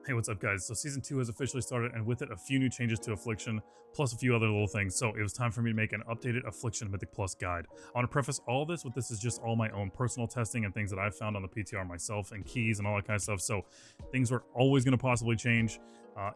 Hey, what's up, guys? So season 2 has officially started, and with it, a few new changes to Affliction, plus a few other little things. So it was time for me to make an updated Affliction Mythic Plus guide. I want to preface all this with this is just all my own personal testing and things that I've found on the PTR myself and keys and all that kind of stuff. So things are always going to possibly change.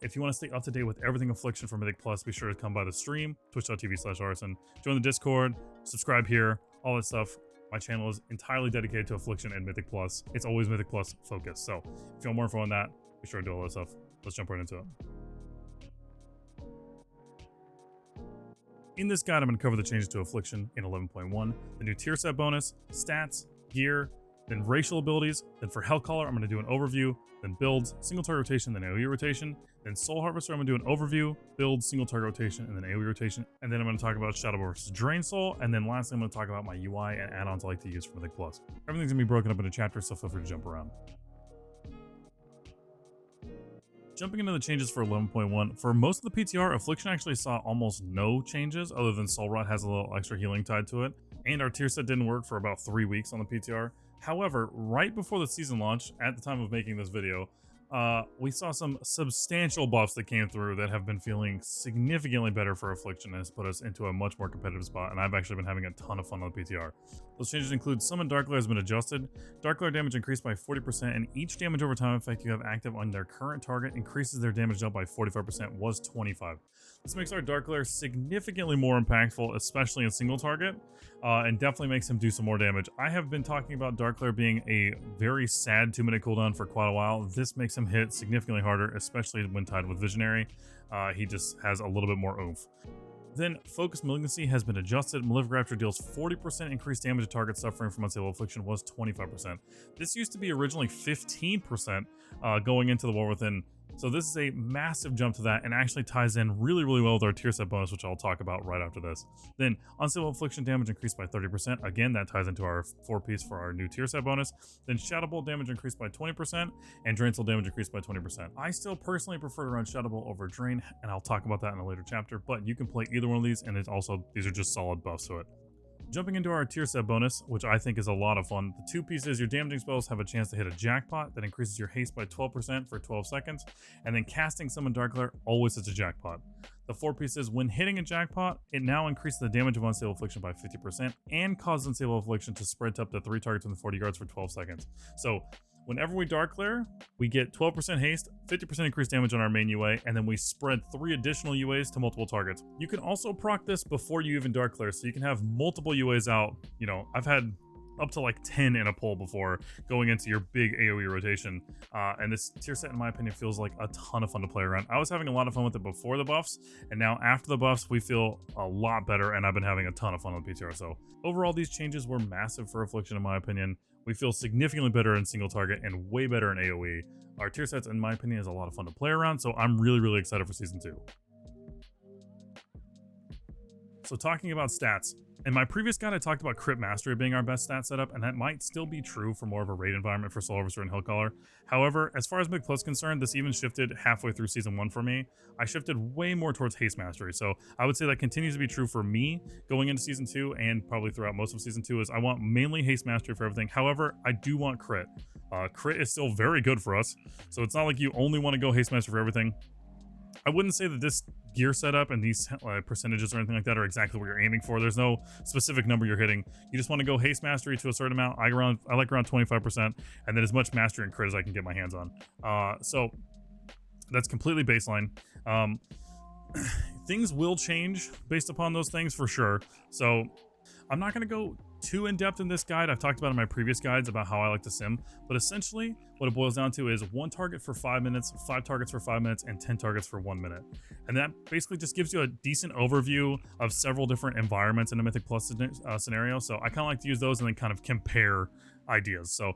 If you want to stay up to date with everything Affliction for Mythic Plus, be sure to come by the stream, twitch.tv/Arsyn, join the Discord, subscribe here, all that stuff. My channel is entirely dedicated to Affliction and Mythic Plus. It's always Mythic Plus focused. So if you want more info on that, be sure to do all that stuff. Let's jump right into it. In this guide, I'm going to cover the changes to Affliction in 11.1, the new tier set bonus, stats, gear, then racial abilities. Then for Hellcaller, I'm going to do an overview, then builds, single target rotation, then AoE rotation. Then Soul Harvester, I'm going to do an overview, build, single target rotation, and then AoE rotation. And then I'm going to talk about Shadow versus Drain Soul. And then lastly, I'm going to talk about my UI and add-ons I like to use for Mythic Plus. Everything's going to be broken up into chapters, so feel free to jump around. Jumping into the changes for 11.1, for most of the PTR, Affliction actually saw almost no changes other than Soul Rot has a little extra healing tied to it, and our tier set didn't work for about 3 weeks on the PTR. However, right before the season launch, at the time of making this video, we saw some substantial buffs that came through that have been feeling significantly better for Affliction and has put us into a much more competitive spot, and I've actually been having a ton of fun on the PTR. Those changes include Summon Dark Glare has been adjusted, Dark Glare damage increased by 40%, and each damage over time effect you have active on their current target increases their damage dealt by 45%, was 25. This makes our Dark Glare significantly more impactful, especially in single target, and definitely makes him do some more damage. I have been talking about Dark Glare being a very sad 2-minute cooldown for quite a while. This makes him hit significantly harder, especially when tied with Visionary. He just has a little bit more oomph. Then, Focus Malignancy has been adjusted. Malefic Rapture deals 40% increased damage to targets suffering from Unstable Affliction, was 25%. This used to be originally 15% going into the War Within. So this is a massive jump to that and actually ties in really well with our tier set bonus, which I'll talk about right after this. Then Unstable Affliction damage increased by 30%. Again, that ties into our 4-piece for our new tier set bonus. Then Shadow Bolt damage increased by 20% and Drain Soul damage increased by 20%. I still personally prefer to run Shadow Bolt over Drain, and I'll talk about that in a later chapter, but you can play either one of these, and it's also, these are just solid buffs to it. Jumping into our tier set bonus, which I think is a lot of fun. The 2 pieces, your damaging spells have a chance to hit a jackpot that increases your haste by 12% for 12 seconds, and then casting Summon Dark Glare always hits a jackpot. The 4 pieces, when hitting a jackpot, it now increases the damage of Unstable Affliction by 50% and causes Unstable Affliction to spread to up to 3 targets within 40 yards for 12 seconds. So whenever we Dark Glare, we get 12% haste, 50% increased damage on our main UA, and then we spread 3 additional UAs to multiple targets. You can also proc this before you even Dark Glare, so you can have multiple UAs out. You know, I've had up to like 10 in a pull before going into your big AoE rotation. And this tier set, in my opinion, feels like a ton of fun to play around. I was having a lot of fun with it before the buffs, and now after the buffs, we feel a lot better, and I've been having a ton of fun with PTR. So overall, these changes were massive for Affliction, in my opinion. We feel significantly better in single target and way better in AoE. Our tier sets, in my opinion, is a lot of fun to play around, so I'm really excited for Season 2. So talking about stats, in my previous guide, I talked about Crit Mastery being our best stat setup, and that might still be true for more of a raid environment for Soul Harvester and Hellcaller. However, as far as Mythic Plus is concerned, this even shifted halfway through Season 1 for me. I shifted way more towards Haste Mastery, so I would say that continues to be true for me going into Season 2 and probably throughout most of Season 2 is I want mainly Haste Mastery for everything. However, I do want Crit. Crit is still very good for us, so it's not like you only want to go Haste Mastery for everything. I wouldn't say that this gear setup and these percentages or anything like that are exactly what you're aiming for. There's no specific number you're hitting. You just want to go haste mastery to a certain amount. I like around 25%, and then as much mastery and crit as I can get my hands on. So that's completely baseline. Things will change based upon those things for sure. So I'm not going to go too in-depth in this guide. I've talked about in my previous guides about how I like to sim, but essentially what it boils down to is 1 target for 5 minutes, 5 targets for 5 minutes, and 10 targets for 1 minute. And that basically just gives you a decent overview of several different environments in a Mythic Plus scenario. So I kind of like to use those and then kind of compare ideas. So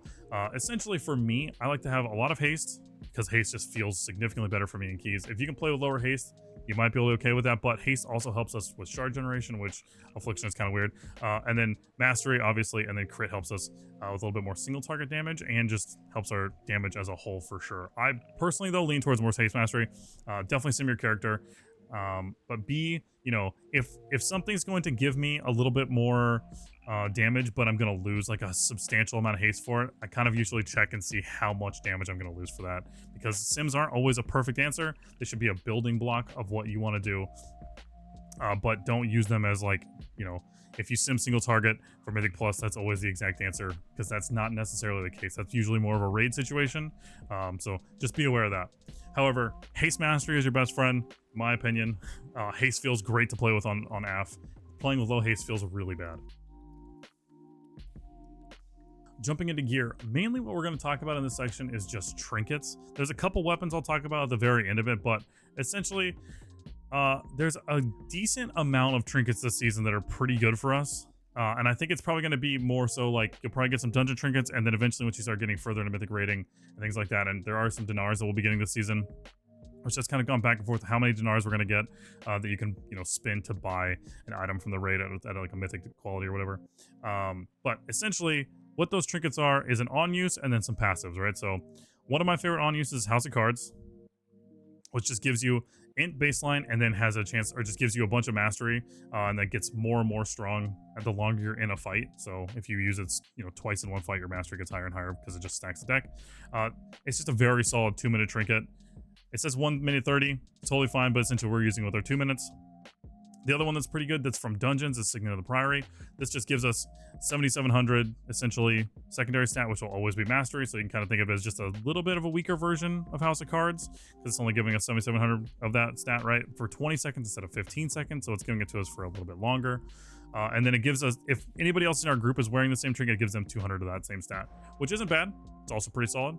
essentially for me, I like to have a lot of haste because haste just feels significantly better for me in keys. If you can play with lower haste, you might be able to be okay with that, but haste also helps us with shard generation, which Affliction is kind of weird. And then mastery, obviously, and then crit helps us with a little bit more single target damage and just helps our damage as a whole for sure. I personally, though, lean towards more haste mastery. Definitely sim your character. But B, you know, if something's going to give me a little bit more damage, but I'm going to lose like a substantial amount of haste for it. I kind of usually check and see how much damage I'm going to lose for that, because sims aren't always a perfect answer. They should be a building block of what you want to do, but don't use them as like, you know, if you sim single target for Mythic Plus, that's always the exact answer, because that's not necessarily the case. That's usually more of a raid situation, so just be aware of that. However, haste mastery is your best friend, in my opinion. Haste feels great to play with on AF. Playing with low haste feels really bad. Jumping into gear, mainly what we're going to talk about in this section is just trinkets. There's a couple weapons I'll talk about at the very end of it, but essentially, there's a decent amount of trinkets this season that are pretty good for us. And I think it's probably going to be more so like you'll probably get some dungeon trinkets, and then eventually once you start getting further into mythic rating and things like that, and there are some dinars that we'll be getting this season, which has kind of gone back and forth how many dinars we're going to get that you can, you know, spend to buy an item from the raid at like a mythic quality or whatever. But essentially what those trinkets are is an on use and then some passives, right? So one of my favorite on uses is House of Cards, which just gives you int baseline and then has a chance, or just gives you a bunch of mastery, and that gets more and more strong the longer you're in a fight. So if you use it, you know, twice in one fight, your mastery gets higher and higher because it just stacks the deck. It's just a very solid 2-minute trinket. It says 1 minute 30, totally fine, but essentially we're using it with our 2 minutes. The other one that's pretty good that's from Dungeons is Signet of the Priory. This just gives us 7,700, essentially, secondary stat, which will always be mastery, so you can kind of think of it as just a little bit of a weaker version of House of Cards, because it's only giving us 7,700 of that stat, right, for 20 seconds instead of 15 seconds, so it's giving it to us for a little bit longer. And then it gives us, if anybody else in our group is wearing the same trinket, it gives them 200 of that same stat, which isn't bad. It's also pretty solid.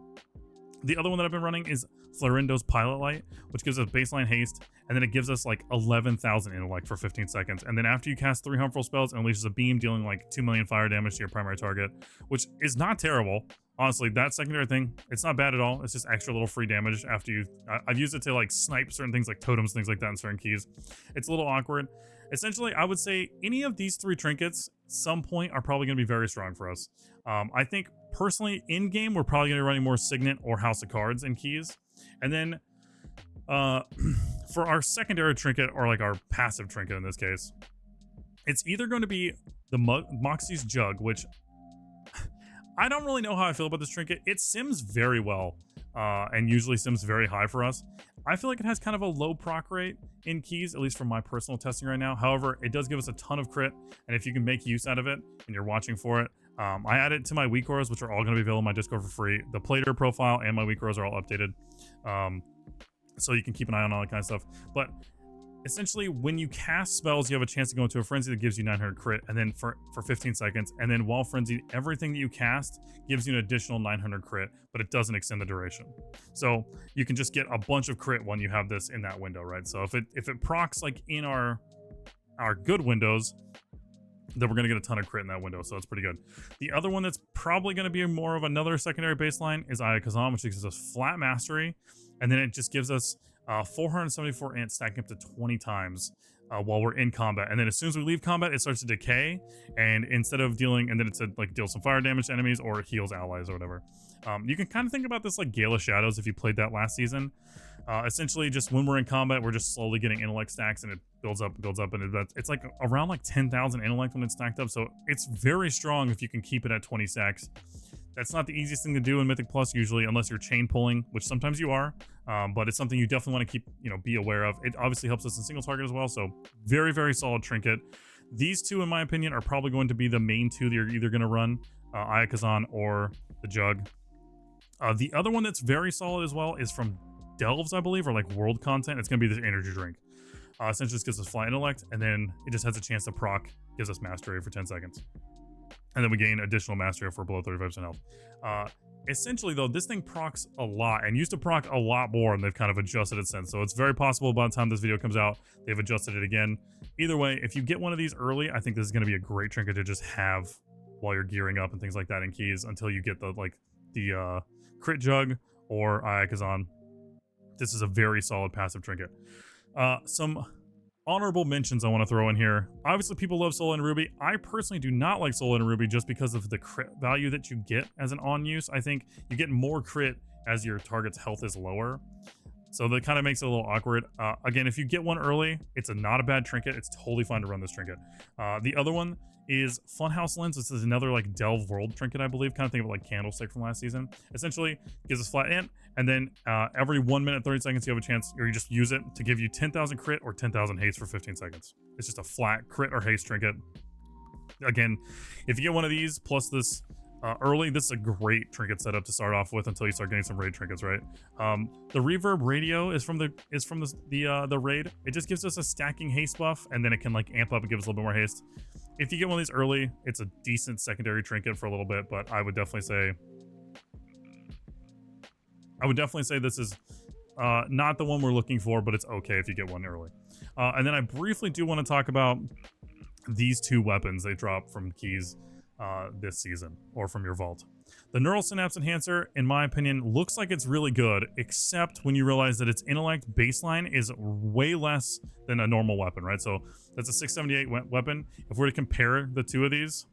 The other one that I've been running is Florindo's Pilot Light, which gives us baseline haste, and then it gives us like 11,000 intellect for 15 seconds. And then after you cast 3 harmful spells, it unleashes a beam dealing like 2 million fire damage to your primary target, which is not terrible. Honestly, that secondary thing, it's not bad at all. It's just extra little free damage after you... I've used it to like snipe certain things like totems, things like that in certain keys. It's a little awkward. Essentially, I would say any of these 3 trinkets, some point, are probably going to be very strong for us. I think, personally, in-game, we're probably going to be running more Signet or House of Cards in keys. And then, for our secondary trinket, or like our passive trinket in this case, it's either going to be the Moxie's Jug, which I don't really know how I feel about this trinket. It sims very well, and usually sims very high for us. I feel like it has kind of a low proc rate in keys, at least from my personal testing right now. However, it does give us a ton of crit, and if you can make use out of it and you're watching for it, I add it to my weak auras, which are all going to be available on my Discord for free. The Plater profile and my weak auras are all updated, so you can keep an eye on all that kind of stuff. But essentially, when you cast spells, you have a chance to go into a frenzy that gives you 900 crit, and then for 15 seconds, and then while frenzied, everything that you cast gives you an additional 900 crit, but it doesn't extend the duration. So you can just get a bunch of crit when you have this in that window, right? So if it procs like in our good windows, then we're going to get a ton of crit in that window, so it's pretty good. The other one that's probably going to be more of another secondary baseline is Aya Kazan, which gives us flat mastery, and then it just gives us 474 int stacking up to 20 times while we're in combat. And then as soon as we leave combat, it starts to decay, and instead of dealing, and then it said like deal some fire damage to enemies or heals allies or whatever. You can kind of think about this like Gale of Shadows if you played that last season. Essentially, just when we're in combat, we're just slowly getting intellect stacks, and it builds up, and it's like around like 10,000 intellect when it's stacked up. So it's very strong if you can keep it at 20 stacks. That's not the easiest thing to do in Mythic Plus usually, unless you're chain pulling, which sometimes you are, but it's something you definitely want to keep, be aware of. It obviously helps us in single target as well, so very, very solid trinket. These two, in my opinion, are probably going to be the main two that you're either going to run, Aya Kazan or the Jug. The other one that's very solid as well is from Delves, I believe, or like world content. It's going to be this energy drink. Essentially just gives us fly intellect, and then it just has a chance to proc, gives us mastery for 10 seconds. And then we gain additional mastery for below 35% health. Essentially, though, this thing procs a lot, and used to proc a lot more, and they've kind of adjusted it since. So it's very possible by the time this video comes out, they've adjusted it again. Either way, if you get one of these early, I think this is going to be a great trinket to just have while you're gearing up and things like that in keys until you get the crit Jug or Aya Kazan. This is a very solid passive trinket. Some honorable mentions I want to throw in here. Obviously, people love Soul and Ruby. I personally do not like Soul and Ruby just because of the crit value that you get as an on use. I think you get more crit as your target's health is lower. So that kind of makes it a little awkward. Again, if you get one early, it's not a bad trinket. It's totally fine to run this trinket. The other one is Funhouse Lens. This is another like Delve World trinket, I believe. Kind of think of it like Candlestick from last season. Essentially, gives us flat int, and then every 1 minute 30 seconds you have a chance, or you just use it to give you 10,000 crit or 10,000 haste for 15 seconds. It's just a flat crit or haste trinket. Again, if you get one of these plus this early, this is a great trinket setup to start off with until you start getting some raid trinkets, right? The reverb radio is from the raid. It just gives us a stacking haste buff, and then it can like amp up and give us a little bit more haste. If you get one of these early, it's a decent secondary trinket for a little bit, but I would definitely say this is not the one we're looking for, but it's okay if you get one early. And then I briefly do want to talk about these two weapons they drop from keys this season, or from your vault. The Neural Synapse Enhancer, in my opinion, looks like it's really good, except when you realize that its intellect baseline is way less than a normal weapon, right? So that's a 678 weapon. If we're to compare the two of these,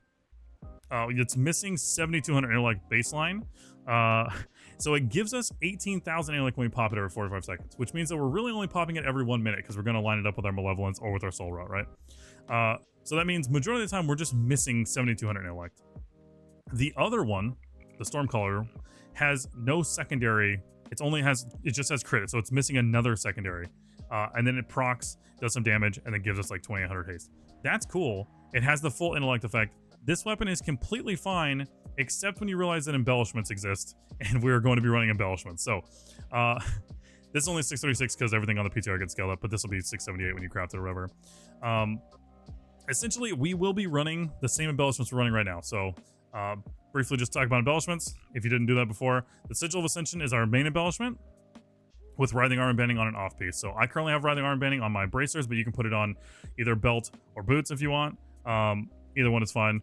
it's missing 7,200 intellect baseline. So it gives us 18,000 intellect when we pop it every 45 seconds, which means that we're really only popping it every 1 minute because we're going to line it up with our Malevolence or with our Soul Rot, right? So that means majority of the time we're just missing 7,200 intellect. The other one, the Stormcaller, has no secondary. It just has crit, so it's missing another secondary. And then it procs, does some damage, and then gives us like 2,800 haste. That's cool. It has the full intellect effect. This weapon is completely fine, except when you realize that embellishments exist, and we're going to be running embellishments. So this is only 636 because everything on the PTR gets scaled up, but this will be 678 when you craft it or whatever. Essentially, we will be running the same embellishments we're running right now. So briefly just talk about embellishments. If you didn't do that before, the Sigil of Ascension is our main embellishment with Writhing Arm Banding on an off piece. So I currently have Writhing Arm Banding on my bracers, but you can put it on either belt or boots if you want. Either one is fine.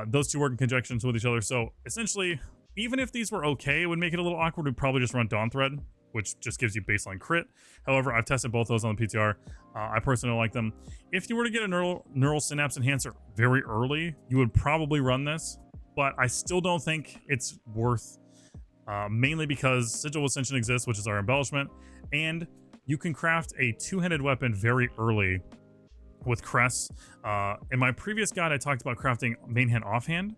Those two work in conjunction with each other. So essentially, even if these were okay, it would make it a little awkward. We'd probably just run Dawn Thread, which just gives you baseline crit. However, I've tested both those on the PTR. I personally don't like them. If you were to get a neural synapse enhancer very early, you would probably run this, but I still don't think it's worth, mainly because Sigil of Ascension exists, which is our embellishment, and you can craft a two-handed weapon very early with Cress. In my previous guide, I talked about crafting main hand offhand,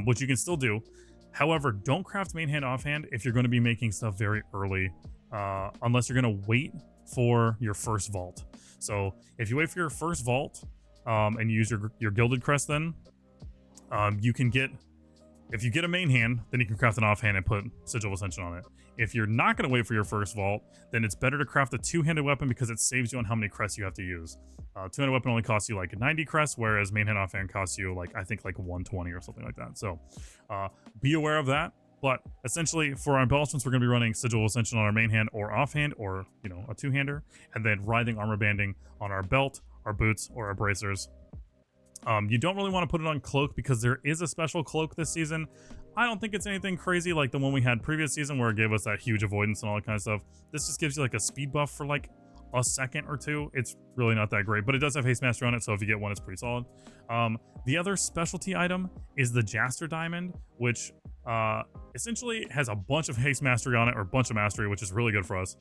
which you can still do. However, don't craft main hand offhand if you're going to be making stuff very early, unless you're going to wait for your first vault. So if you wait for your first vault and you use your Gilded Crest, then you can get, if you get a main hand, then you can craft an offhand and put Sigil of Ascension on it. If you're not going to wait for your first vault, then it's better to craft a two-handed weapon because it saves you on how many crests you have to use. Two-handed weapon only costs you like 90 crests, whereas main hand offhand costs you like, I think like 120 or something like that. So be aware of that. But essentially, for our embellishments, we're going to be running Sigil of Ascension on our main hand or offhand, or a two-hander, and then Writhing Armor Banding on our belt, our boots, or our bracers. You don't really want to put it on cloak because there is a special cloak this season. I don't think it's anything crazy like the one we had previous season where it gave us that huge avoidance and all that kind of stuff. This just gives you like a speed buff for like a second or two. It's really not that great, but it does have Haste Mastery on it, so if you get one, it's pretty solid. The other specialty item is the Jaster Diamond, which essentially has a bunch of Haste Mastery on it, or a bunch of Mastery, which is really good for us.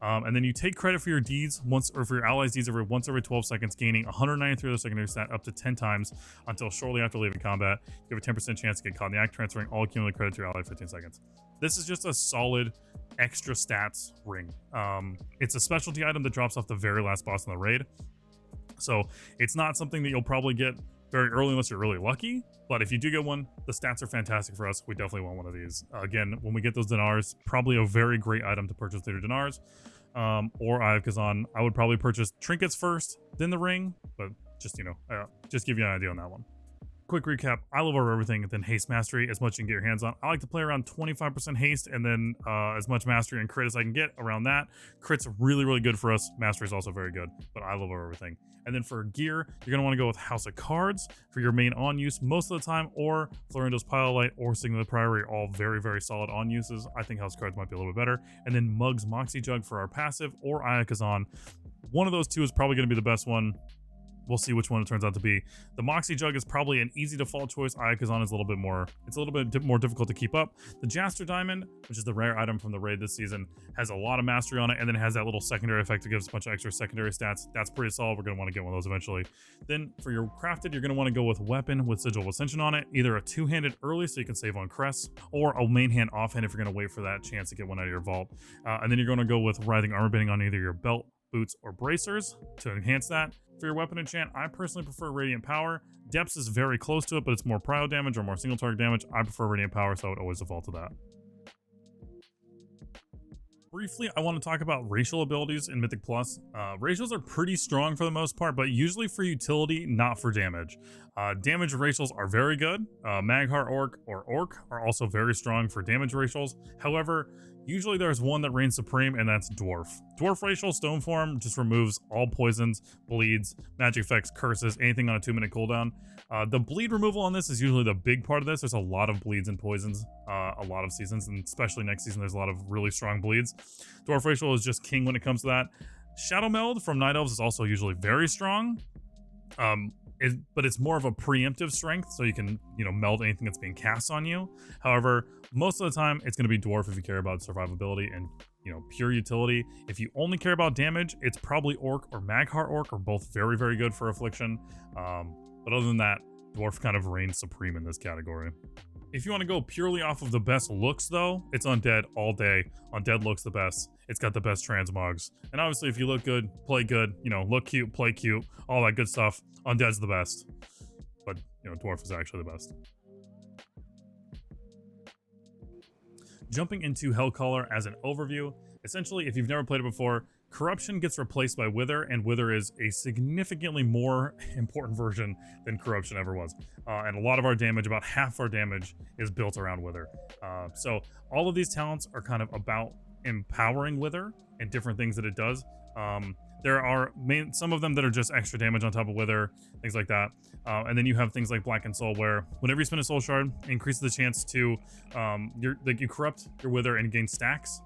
And then you take credit for your deeds once, or for your allies' deeds once every 12 seconds, gaining 193 other secondary stat up to 10 times until shortly after leaving combat. You have a 10% chance to get caught in the act, transferring all accumulated credit to your ally 15 seconds. This is just a solid extra stats ring. It's a specialty item that drops off the very last boss in the raid. So it's not something that you'll probably get very early unless you're really lucky, but if you do get one, the stats are fantastic for us. We definitely want one of these. Again, when we get those dinars, probably a very great item to purchase through dinars, or Eye of Kazan. I would probably purchase trinkets first, then the ring, but just just give you an idea on that one. Quick recap, I love over everything than Haste Mastery as much as you can get your hands on. I like to play around 25% Haste and then as much Mastery and Crit as I can get around that. Crit's really, really good for us. Mastery is also very good, but I love over everything. And then for gear, you're going to want to go with House of Cards for your main on use most of the time, or Florindo's Pilot or Signal of the Priory are all very, very solid on uses. I think House of Cards might be a little bit better. And then Mug's Moxie Jug for our passive, or Eye of Kazan. One of those two is probably going to be the best one. we'll see which one it turns out to be. The Moxie Jug is probably an easy default choice. Ayakazan is a little bit more, it's a little bit more difficult to keep up. The Jaster Diamond, which is the rare item from the raid this season, has a lot of mastery on it, and then it has that little secondary effect that gives a bunch of extra secondary stats. That's pretty solid. We're going to want to get one of those eventually. Then for your crafted, you're going to want to go with Weapon with Sigil of Ascension on it, either a two-handed early so you can save on crests, or a main hand offhand if you're going to wait for that chance to get one out of your vault. And then you're going to go with Writhing Armor Bending on either your belt, boots, or bracers to enhance that. For your weapon enchant, I personally prefer Radiant Power. Depths is very close to it, but it's more prio damage or more single target damage. I prefer Radiant Power, so I would always default to that. Briefly, I want to talk about racial abilities in Mythic Plus. Racials are pretty strong for the most part, but usually for utility, not for damage. Damage racials are very good. Magheart Orc or Orc are also very strong for damage racials. However, usually there's one that reigns supreme, and that's Dwarf. Dwarf racial stone form just removes all poisons, bleeds, magic effects, curses, anything on a 2-minute cooldown. The bleed removal on this is usually the big part of this. There's a lot of bleeds and poisons a lot of seasons, and especially next season there's a lot of really strong bleeds. Dwarf racial is just king when it comes to that. Shadow Meld from Night Elves is also usually very strong. But it's more of a preemptive strength, so you can, meld anything that's being cast on you. However, most of the time, it's going to be Dwarf if you care about survivability and, pure utility. If you only care about damage, it's probably Orc or Magheart Orc are both very, very good for Affliction. But other than that, Dwarf kind of reigns supreme in this category. If you want to go purely off of the best looks, though, it's Undead all day. Undead looks the best. It's got the best transmogs. And obviously, if you look good, play good, look cute, play cute, all that good stuff, Undead's the best. But, Dwarf is actually the best. Jumping into Hellcaller as an overview, essentially, if you've never played it before, Corruption gets replaced by Wither, and Wither is a significantly more important version than Corruption ever was. And a lot of our damage, about half our damage, is built around Wither. So all of these talents are kind of about empowering Wither and different things that it does. There are some of them that are just extra damage on top of Wither, things like that. And then you have things like Blackened Soul, where whenever you spend a Soul Shard, it increases the chance to, you corrupt your Wither and gain stacks.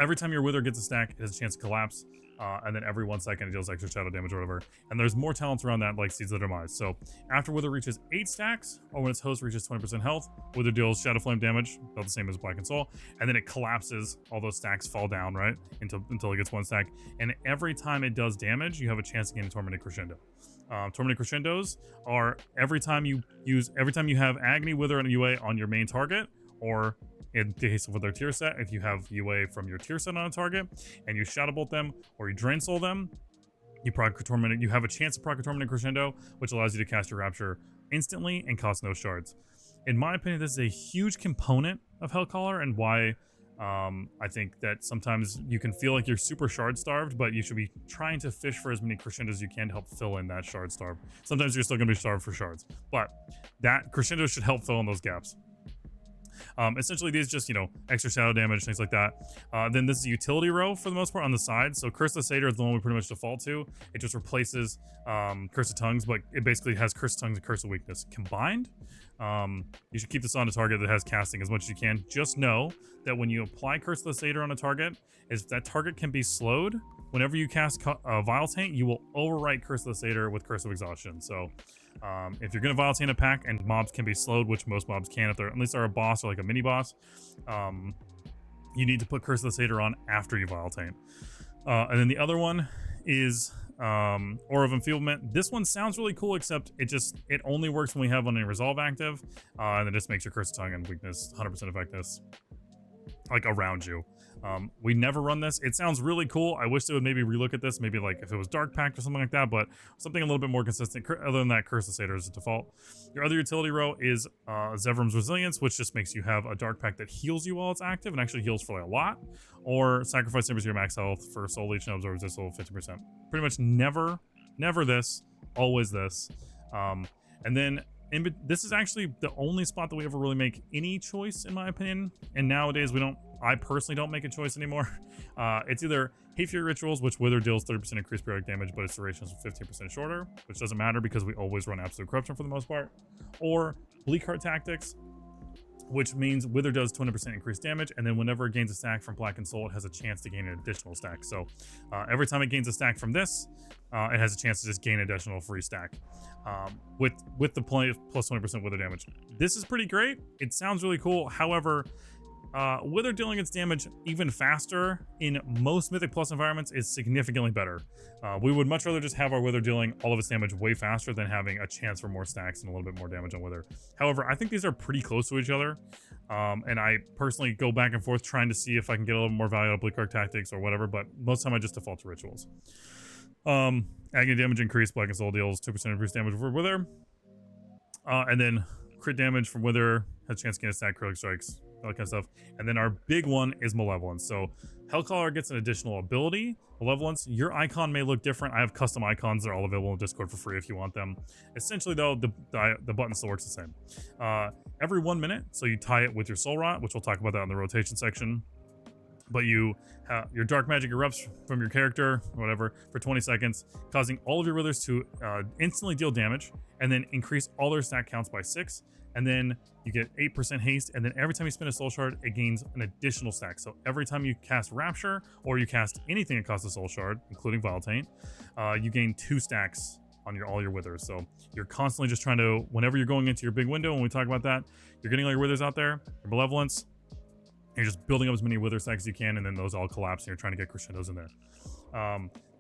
Every time your Wither gets a stack, it has a chance to collapse, and then every 1 second it deals extra shadow damage or whatever. And there's more talents around that, like Seeds of the Demise. So after Wither reaches 8 stacks, or when its host reaches 20% health, Wither deals Shadow Flame damage, about the same as Blackened Soul, and then it collapses. All those stacks fall down, right, until it gets 1 stack. And every time it does damage, you have a chance to gain a Tormented Crescendo. Tormented Crescendos are every time you have Agony, Wither, and UA on your main target, or in the case of with their tier set, if you have UA from your tier set on a target and you Shadow Bolt them or you Drain Soul them, you have a chance to proc a Tormented Crescendo, which allows you to cast your Rapture instantly and cost no shards. In my opinion, this is a huge component of Hellcaller, and why I think that sometimes you can feel like you're super shard starved, but you should be trying to fish for as many crescendos as you can to help fill in that shard starve. Sometimes you're still going to be starved for shards, but that crescendo should help fill in those gaps. Essentially, these just, extra shadow damage, things like that. Then this is a utility row for the most part on the side. So Curse of the Satyr is the one we pretty much default to. It just replaces Curse of Tongues, but it basically has Curse of Tongues and Curse of Weakness combined. You should keep this on a target that has casting as much as you can. Just know that when you apply Curse of the Satyr on a target, that target can be slowed. Whenever you cast Vile Taint, you will overwrite Curse of the Satyr with Curse of Exhaustion. So if you're going to Vile Taint a pack and mobs can be slowed, which most mobs can, if they're at least a boss or like a mini boss, you need to put Curse of the Satyr on after you Vile Taint. And then the other one is Aura of Enfeeblement. This one sounds really cool, except it only works when we have a Resolve active, and it just makes your Curse of Tongue and Weakness 100% effectiveness like around you. We never run this. It sounds really cool. I wish they would maybe relook at this, maybe like if it was Dark Pact or something like that, but something a little bit more consistent. Other than that, Curse of Satyr is the default. Your other utility row is Zevrim's Resilience, which just makes you have a Dark Pact that heals you while it's active and actually heals for like a lot, or Sacrifice members your max health for Soul Leech and absorb resist level 50%. Pretty much never this, always this. And then this is actually the only spot that we ever really make any choice, in my opinion. And nowadays I personally don't make a choice anymore. It's either Hate Fury Rituals, which Wither deals 30% increased periodic damage, but its duration is 15% shorter, which doesn't matter because we always run Absolute Corruption for the most part, or Bleakheart Tactics, which means Wither does 20% increased damage, and then whenever it gains a stack from Black and Soul, it has a chance to gain an additional stack. So every time it gains a stack from this, it has a chance to just gain an additional free stack with the plus 20% Wither damage. This is pretty great. It sounds really cool. However, Wither dealing its damage even faster in most Mythic Plus environments is significantly better. We would much rather just have our Wither dealing all of its damage way faster than having a chance for more stacks and a little bit more damage on Wither. However, I think these are pretty close to each other, and I personally go back and forth trying to see if I can get a little more value out of Bleak Arc Tactics or whatever, but most of the time I just default to Rituals. Agony damage increase, Black and Soul deals 2% increased damage for Wither, and then crit damage from Wither has a chance to gain a stack, Cryptic Strikes, all that kind of stuff. And then our big one is Malevolence. So Hellcaller gets an additional ability, Malevolence. Your icon may look different. I have custom icons that are all available in Discord for free if you want them. Essentially though, the button still works the same. Every 1 minute, so you tie it with your Soul Rot, which we'll talk about that in the rotation section. But your dark magic erupts from your character, whatever, for 20 seconds, causing all of your withers to instantly deal damage, and then increase all their stack counts by 6. And then you get 8% haste, and then every time you spend a soul shard, it gains an additional stack. So every time you cast Rapture, or you cast anything that costs a soul shard, including Vile Taint, you gain 2 stacks on all your withers. So you're constantly just trying to, whenever you're going into your big window, when we talk about that, you're getting all your withers out there, your Malevolence, you're just building up as many wither stacks as you can, and then those all collapse, and you're trying to get crescendos in there.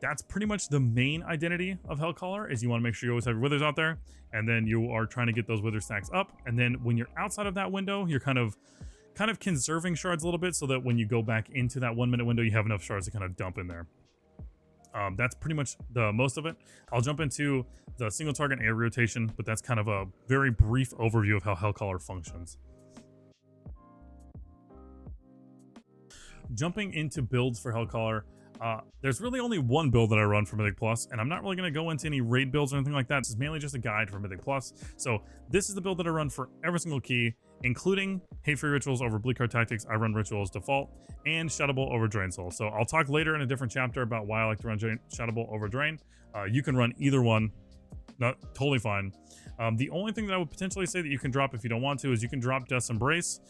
That's pretty much the main identity of Hellcaller, is you want to make sure you always have your withers out there, and then you are trying to get those wither stacks up. And then when you're outside of that window, you're kind of conserving shards a little bit, so that when you go back into that 1 minute window, you have enough shards to kind of dump in there. That's pretty much the most of it. I'll jump into the single target AoE rotation, but that's kind of a very brief overview of how Hellcaller functions. Jumping into builds for Hellcaller, there's really only one build that I run for Mythic Plus, and I'm not really going to go into any raid builds or anything like that. This is mainly just a guide for Mythic Plus. So this is the build that I run for every single key, including Hate-Free Rituals over Bleak Arc Tactics. I run Rituals default, and Shadow Bolt over Drain Soul. So I'll talk later in a different chapter about why I like to run Shadow Bolt over Drain. You can run either one, totally fine. The only thing that I would potentially say that you can drop if you don't want to is you can drop Death's Embrace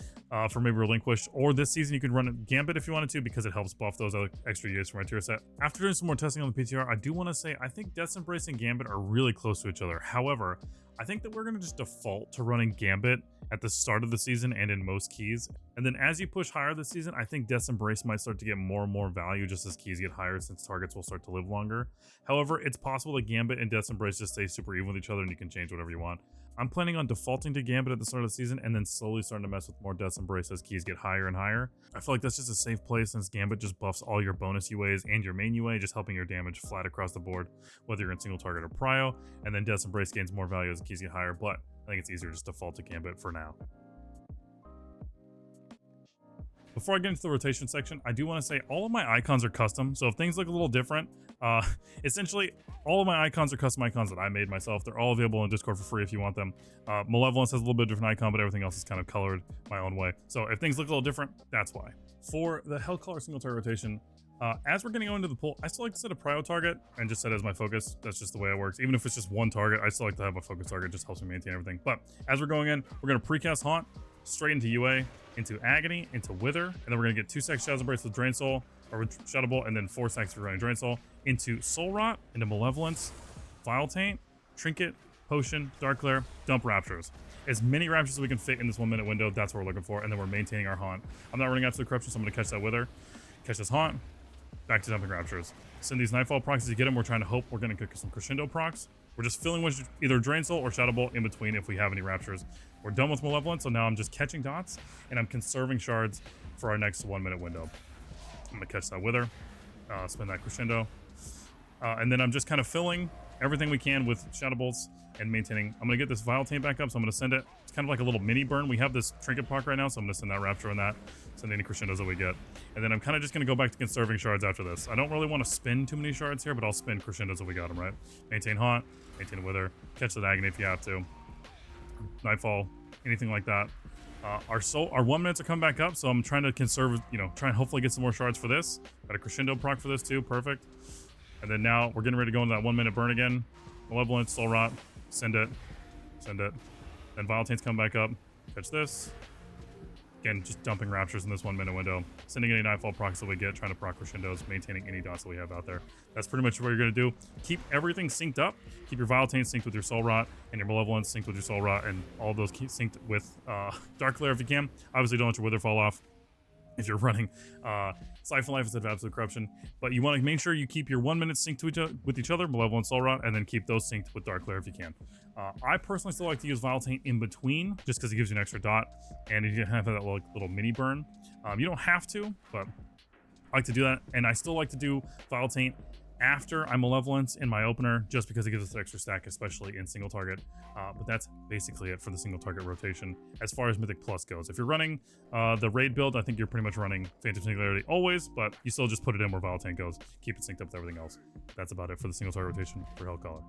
for maybe Relinquished, or this season you can run Gambit if you wanted to, because it helps buff those other extra units from my tier set. After doing some more testing on the PTR, I do want to say I think Death's Embrace and Gambit are really close to each other. However, I think that we're going to just default to running Gambit at the start of the season and in most keys. And then as you push higher this season, I think Death's Embrace might start to get more and more value just as keys get higher, since targets will start to live longer. However, it's possible that Gambit and Death's Embrace just stay super even with each other, and you can change whatever you want. I'm planning on defaulting to Gambit at the start of the season, and then slowly starting to mess with more Death's Embrace as keys get higher and higher. I feel like that's just a safe play, since Gambit just buffs all your bonus UAs and your main UA, just helping your damage flat across the board, whether you're in single target or prio. And then Death's Embrace gains more value as the keys get higher, but I think it's easier to just default to Gambit for now. Before I get into the rotation section, I do want to say all of my icons are custom, so if things look a little different, essentially all of my icons are custom icons that I made myself. They're all available in Discord for free if you want them. Malevolence has a little bit different icon, but everything else is kind of colored my own way. So if things look a little different, that's why. For the Hellcaller single target rotation, as we're getting into the pool, I still like to set a prio target and just set it as my focus. That's just the way it works. Even if it's just one target, I still like to have a focus target. It just helps me maintain everything. But as we're going in, we're going to precast Haunt straight into UA, into Agony, into Wither, and then we're going to get 2 stacks Shadow Embrace with Drain Soul, or with Shadow Bolt, and then 4 stacks for running Drain Soul, into Soul Rot, into Malevolence, Vile Taint, Trinket, Potion, Dark Glare, dump Raptures. As many Raptures as we can fit in this 1 minute window, that's what we're looking for, and then we're maintaining our Haunt. I'm not running out to the Corruption, so I'm going to catch that Wither, catch this Haunt, back to dumping Raptures. Send these Nightfall procs as you get them. We're trying to hope we're going to get some Crescendo procs. We're just filling with either Drain Soul or Shadow Bolt in between if we have any Raptures. We're done with Malevolence, so now I'm just catching dots, and I'm conserving shards for our next 1 minute window. I'm going to catch that Wither, spin that Crescendo, and then I'm just kind of filling everything we can with Shadow Bolts and maintaining. I'm going to get this Vile Taint back up, so I'm going to send it. It's kind of like a little mini burn. We have this Trinket Pock right now, so I'm going to send that Rapture on that, send any Crescendos that we get. And then I'm kind of just going to go back to conserving shards after this. I don't really want to spin too many shards here, but I'll spin Crescendos if we got them, right? Maintain Haunt, maintain Wither, catch that Agony if you have to. Nightfall, anything like that. Our 1 minutes are coming back up, so I'm trying to conserve, try and hopefully get some more shards for this. Got a Crescendo proc for this too, perfect. And then now we're getting ready to go into that 1 minute burn again. Malevolence, Soul Rot, send it. Then Vile Taint's come back up, catch this, Again, just dumping Raptures in this 1 minute window, sending any Nightfall procs that we get, trying to proc Crescendos, maintaining any dots that we have out there. That's pretty much what you're going to do. Keep everything synced up. Keep your Vitality synced with your Soul Rot, and your Malevolence synced with your Soul Rot, and all of those keep synced with Dark Lair if you can. Obviously, don't let your Wither fall off if you're running Siphon Life instead of Absolute Corruption. But you want to make sure you keep your 1 minute synced with each other, Malevolent, Soul Rot, and then keep those synced with Dark Lair if you can. I personally still like to use Vitality in between, just because it gives you an extra dot, and you have that little mini burn. You don't have to, but I like to do that, and I still like to do Vitality after I Malevolence in my opener, just because it gives us an extra stack, especially in single target. But that's basically it for the single target rotation as far as Mythic Plus goes. If you're running the raid build, I think you're pretty much running Phantom Singularity always, but you still just put it in where Vitality goes. Keep it synced up with everything else. That's about it for the single target rotation for Hellcaller.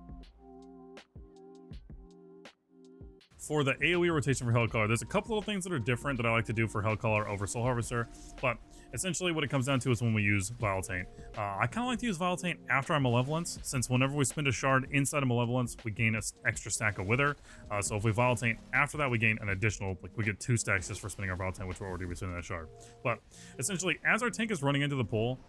For the AoE rotation for Hellcaller, there's a couple little things that are different that I like to do for Hellcaller over Soul Harvester, but essentially what it comes down to is when we use Vitality. I kind of like to use Vitality after our Malevolence, since whenever we spend a shard inside of Malevolence, we gain an extra stack of Wither. So if we Vitality after that, we gain an additional, like we get 2 stacks just for spending our Vitality, which we're already spending that shard. But essentially, as our tank is running into the pool,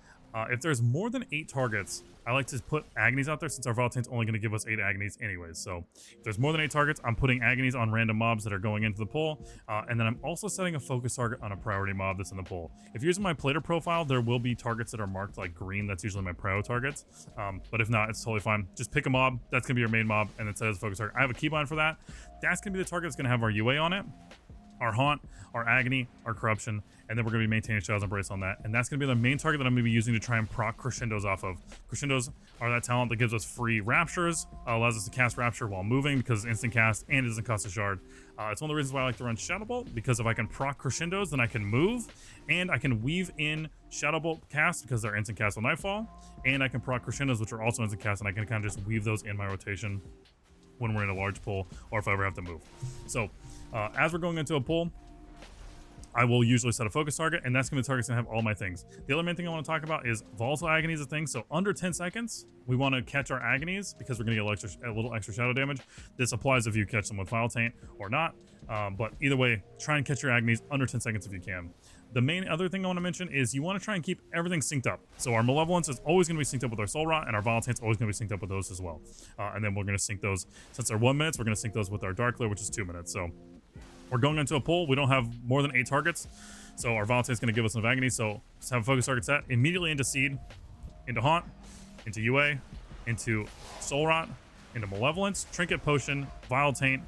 if there's more than 8 targets, I like to put Agonies out there, since our Vitality is only going to give us 8 Agonies anyways. So if there's more than 8 targets, I'm putting Agonies on random mobs that are going into the pool. And then I'm also setting a focus target on a priority mob that's in the pool. If you're using my Plater profile, there will be targets that are marked like green. That's usually my prio targets. But if not, it's totally fine. Just pick a mob. That's going to be your main mob, and then set as a focus target. I have a keybind for that. That's going to be the target that's going to have our UA on it, our Haunt, our Agony, our Corruption, and then we're going to be maintaining Shadow's Embrace on that. And that's going to be the main target that I'm going to be using to try and proc Crescendos off of. Crescendos are that talent that gives us free Raptures, allows us to cast Rapture while moving because it's instant cast and it doesn't cost a shard. It's one of the reasons why I like to run Shadow Bolt, because if I can proc Crescendos, then I can move, and I can weave in Shadow Bolt cast because they're instant cast with Nightfall, and I can proc Crescendos, which are also instant cast, and I can kind of just weave those in my rotation when we're in a large pool or if I ever have to move. So as we're going into a pool, I will usually set a focus target, and that's going to be the target's going to have all my things. The other main thing I want to talk about is Volatile Agony is a thing. So under 10 seconds, we want to catch our Agonies because we're going to get a little extra shadow damage. This applies if you catch them with Vile Taint or not. But either way, try and catch your Agonies under 10 seconds if you can. The main other thing I want to mention is you want to try and keep everything synced up. So our Malevolence is always going to be synced up with our Soul Rot, and our Vile Taint's always going to be synced up with those as well. And then we're going to sync those, since they're 1 minute, we're going to sync those with our Dark Lair, which is 2 minutes. So we're going into a pool. We don't have more than 8 targets. So our Vile Taint is going to give us enough Agony. So let's have a focus target set immediately into Seed, into Haunt, into UA, into Soul Rot, into Malevolence, Trinket Potion, Vile Taint,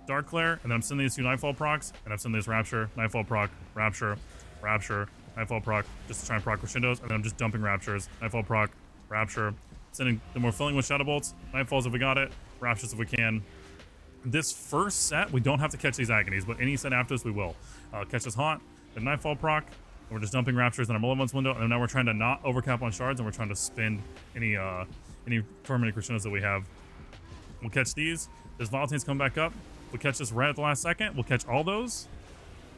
Dark Lair, and then I'm sending these 2 Nightfall procs, and I'm sending this Rapture, Nightfall proc, Rapture, Rapture, Nightfall proc, just to try and proc Crescendos, and then I'm just dumping Raptures, Nightfall proc, Rapture, sending, then we're filling with Shadow Bolts, Nightfalls if we got it, Raptures if we can. This first set, we don't have to catch these Agonies, but any set after this, we will. Catch this Haunt, the Nightfall proc, and we're just dumping Raptures in our Malevolence window, and now we're trying to not overcap on shards, and we're trying to spend any permanent Crescendos that we have. We'll catch these. This Vile Taint's come back up. We catch this right at the last second. We'll catch all those.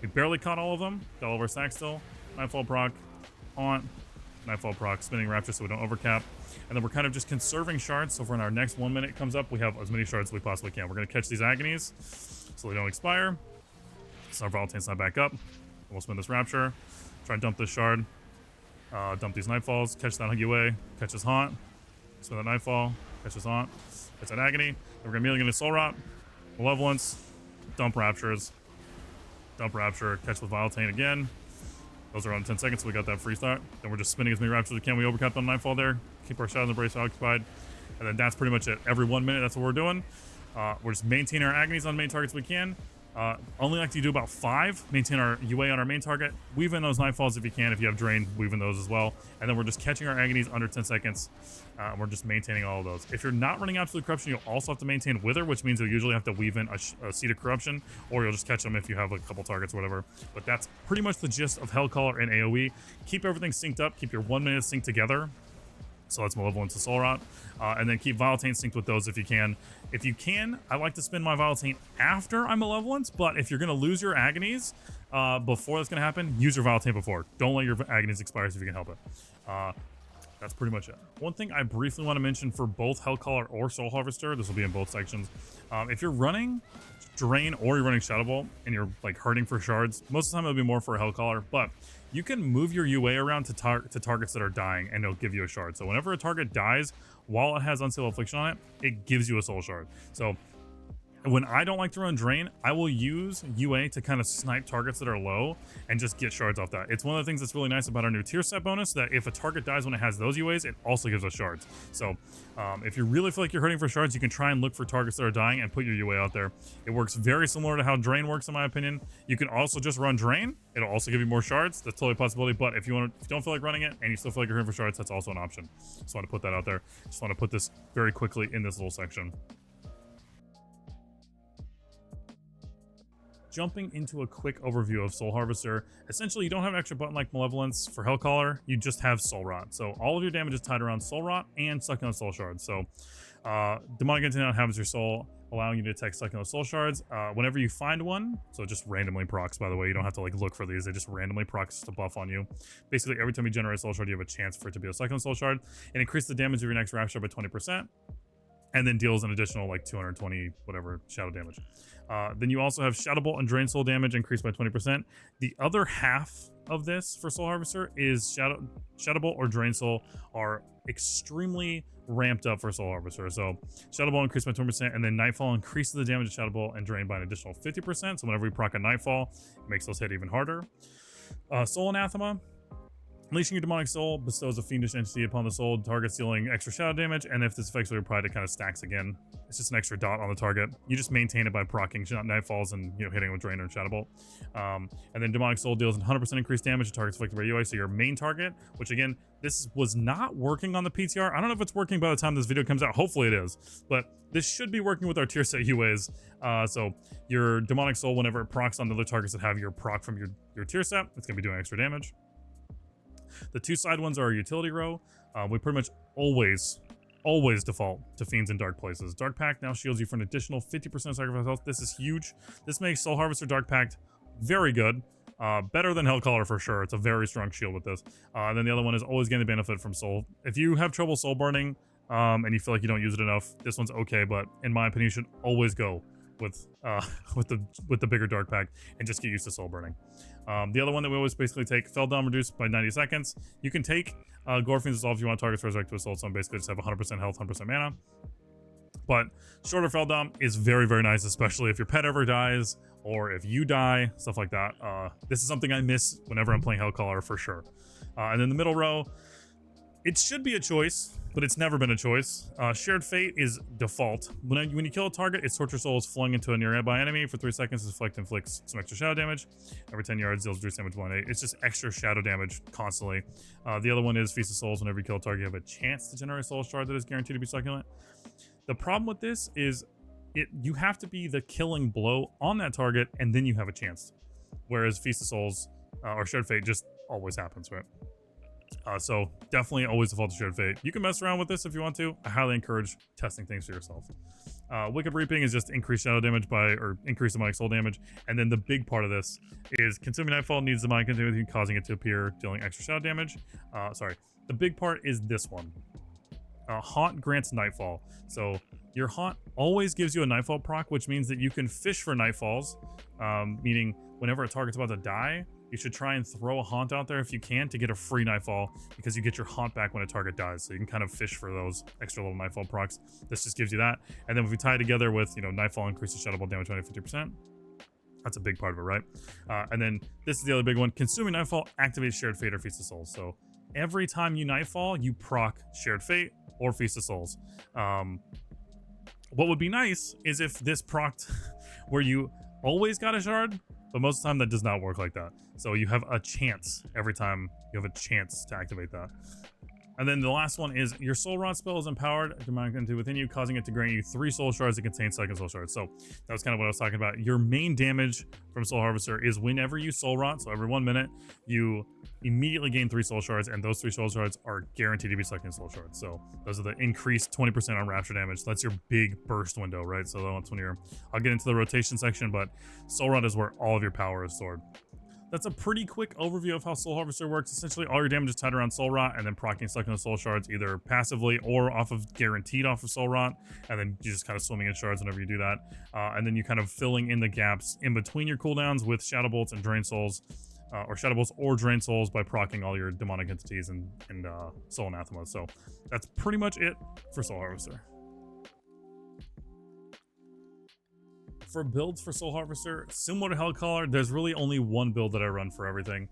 We barely caught all of them. Got all of our stacks still. Nightfall proc, Haunt, Nightfall proc, spinning Rapture so we don't overcap. And then we're kind of just conserving shards, so when our next 1 minute comes up, we have as many shards as we possibly can. We're going to catch these Agonies so they don't expire. So our Vile Taint's not back up. We'll spin this Rapture, try and dump this shard, dump these Nightfalls, catch that UA, catch this Haunt, spin that Nightfall, catch this Haunt, catch that Agony. Then we're going to immediately get a Soul Rot, Malevolence, dump Raptures, dump Rapture, catch with Vile Taint again. Those are on 10 seconds, so we got that free start. Then we're just spinning as many Raptures as we can. We overcapped on Nightfall there, keep our Shadow's Embrace occupied, and then that's pretty much it. Every 1 minute, that's what we're doing. We're just maintaining our Agonies on main targets we can. Only like to do about 5. Maintain our UA on our main target. Weave in those Nightfalls if you can. If you have Drain, weave in those as well. And then we're just catching our Agonies under 10 seconds. We're just maintaining all of those. If you're not running Absolute Corruption, you'll also have to maintain Wither, which means you'll usually have to weave in a Seed of Corruption, or you'll just catch them if you have like a couple targets or whatever. But that's pretty much the gist of Hellcaller and AoE. Keep everything synced up. Keep your 1 minute synced together. So that's Malevolence to Soul Rot. And then keep Vile Taint synced with those if you can. If you can, I like to spin my Vile Taint after I'm Malevolence, but if you're going to lose your Agonies before that's going to happen, use your Vile Taint before. Don't let your Agonies expire if you can help it. That's pretty much it. One thing I briefly want to mention for both Hellcaller or Soul Harvester, this will be in both sections. If you're running Drain or you're running Shadow Bolt and you're like hurting for shards, most of the time it'll be more for a Hellcaller, but you can move your UA around to targets that are dying and it'll give you a shard. So whenever a target dies while it has Unstable Affliction on it, it gives you a soul shard. So when I don't like to run Drain, I will use UA to kind of snipe targets that are low and just get shards off that. It's one of the things that's really nice about our new tier set bonus, that if a target dies when it has those UAs, it also gives us shards. So if you really feel like you're hurting for shards, you can try and look for targets that are dying and put your UA out there. It works very similar to how Drain works, in my opinion. You can also just run Drain. It'll also give you more shards. That's totally a possibility. But if you don't feel like running it and you still feel like you're hurting for shards, that's also an option. Just want to put that out there. Just want to put this very quickly in this little section. Jumping into a quick overview of Soul Harvester, essentially you don't have an extra button like Malevolence for Hellcaller, you just have Soul Rot. So all of your damage is tied around Soul Rot and Succulent Soul Shards. So Demonic Intent inhabits your soul, allowing you to detect Succulent Soul Shards. Whenever you find one, so it just randomly procs, by the way, you don't have to like look for these, they just randomly procs to buff on you. Basically every time you generate a Soul Shard, you have a chance for it to be a Succulent Soul Shard, and increase the damage of your next Rapture by 20%. And then deals an additional like 220 whatever shadow damage. Then you also have Shadow Bolt and Drain Soul damage increased by 20%. The other half of this for Soul Harvester is Shadow Bolt or Drain Soul are extremely ramped up for Soul Harvester. So Shadow Bolt increased by 20%, and then Nightfall increases the damage of Shadow Bolt and Drain by an additional 50%. So whenever we proc a Nightfall, it makes those hit even harder. Soul Anathema. Unleashing your demonic soul bestows a fiendish entity upon the soul, target dealing extra shadow damage, and if this effects are applied, it kind of stacks again. It's just an extra dot on the target. You just maintain it by proccing Nightfalls and hitting with Drain or Shadow Bolt. And then demonic soul deals 100% increased damage to targets afflicted by UA. So your main target, which again, this was not working on the PTR. I don't know if it's working by the time this video comes out. Hopefully it is, but this should be working with our tier set UAs. So your demonic soul, whenever it procs on the other targets that have your proc from your tier set, it's gonna be doing extra damage. The two side ones are our utility row. We pretty much always default to Fiends in Dark Places. Dark Pact now shields you for an additional 50% sacrifice health. This is huge. This makes Soul Harvester Dark Pact very good. Better than Hellcaller for sure. It's a very strong shield with this. Then the other one is always getting the benefit from Soul. If you have trouble soul burning and you feel like you don't use it enough, this one's okay, but in my opinion, you should always go with the bigger Dark Pact and just get used to soul burning. The other one that we always basically take, Fell Down reduced by 90 seconds. You can take Gorefiend's Resolve if you want targets resurrect to a soul, so basically just have 100% health, 100% mana. But shorter Fell Down is very, very nice, especially if your pet ever dies or if you die, stuff like that. This is something I miss whenever I'm playing Hellcaller for sure. And then the middle row, it should be a choice, but it's never been a choice. Shared Fate is default. When you kill a target, its Torture Soul is flung into a nearby enemy for 3 seconds. This inflicts some extra shadow damage. Every 10 yards, deals reduced damage 1/8. It's just extra shadow damage constantly. The other one is Feast of Souls. Whenever you kill a target, you have a chance to generate a Soul Shard that is guaranteed to be succulent. The problem with this is you have to be the killing blow on that target, and then you have a chance. Whereas Feast of Souls or Shared Fate just always happens, right? So definitely always default to Shared Fate. You can mess around with this if you want to. I highly encourage testing things for yourself. Wicked Reaping is just increased shadow damage or increased demonic soul damage. And then the big part of this is Consuming Nightfall needs demonic continuity, causing it to appear, dealing extra shadow damage. The big part is this one. Haunt grants Nightfall. So your Haunt always gives you a Nightfall proc, which means that you can fish for Nightfalls, meaning whenever a target's about to die, you should try and throw a Haunt out there if you can to get a free Nightfall, because you get your Haunt back when a target dies. So you can kind of fish for those extra little Nightfall procs. This just gives you that. And then if we tie it together with, Nightfall increases Shadow Ball damage by 50%, that's a big part of it, right? And then this is the other big one. Consuming Nightfall activates Shared Fate or Feast of Souls. So every time you Nightfall, you proc Shared Fate or Feast of Souls. What would be nice is if this procced where you always got a shard, but most of the time that does not work like that. So you have a chance every time you have a chance to activate that. And then the last one is your Soul Rot spell is empowered demonic entity within you, causing it to grant you 3 soul shards that contain second soul shards. So that was kind of what I was talking about. Your main damage from Soul Harvester is whenever you Soul Rot, so every 1 minute, you immediately gain 3 soul shards, and those 3 soul shards are guaranteed to be second soul shards. So those are the increased 20% on Rapture damage. That's your big burst window, right? So that's when I'll get into the rotation section, but Soul Rot is where all of your power is stored. that's a pretty quick overview of how Soul Harvester works. Essentially, all your damage is tied around Soul Rot, and then proccing stuck in the Soul Shards either passively or off of guaranteed off of Soul Rot, and then you just kind of swimming in shards whenever you do that. And then you kind of filling in the gaps in between your cooldowns with Shadow Bolts and Drain Souls, or Shadow Bolts or Drain Souls by proccing all your demonic entities and Soul Anathema. So that's pretty much it for Soul Harvester. For builds for Soul Harvester, similar to Hellcaller, there's really only one build that I run for everything.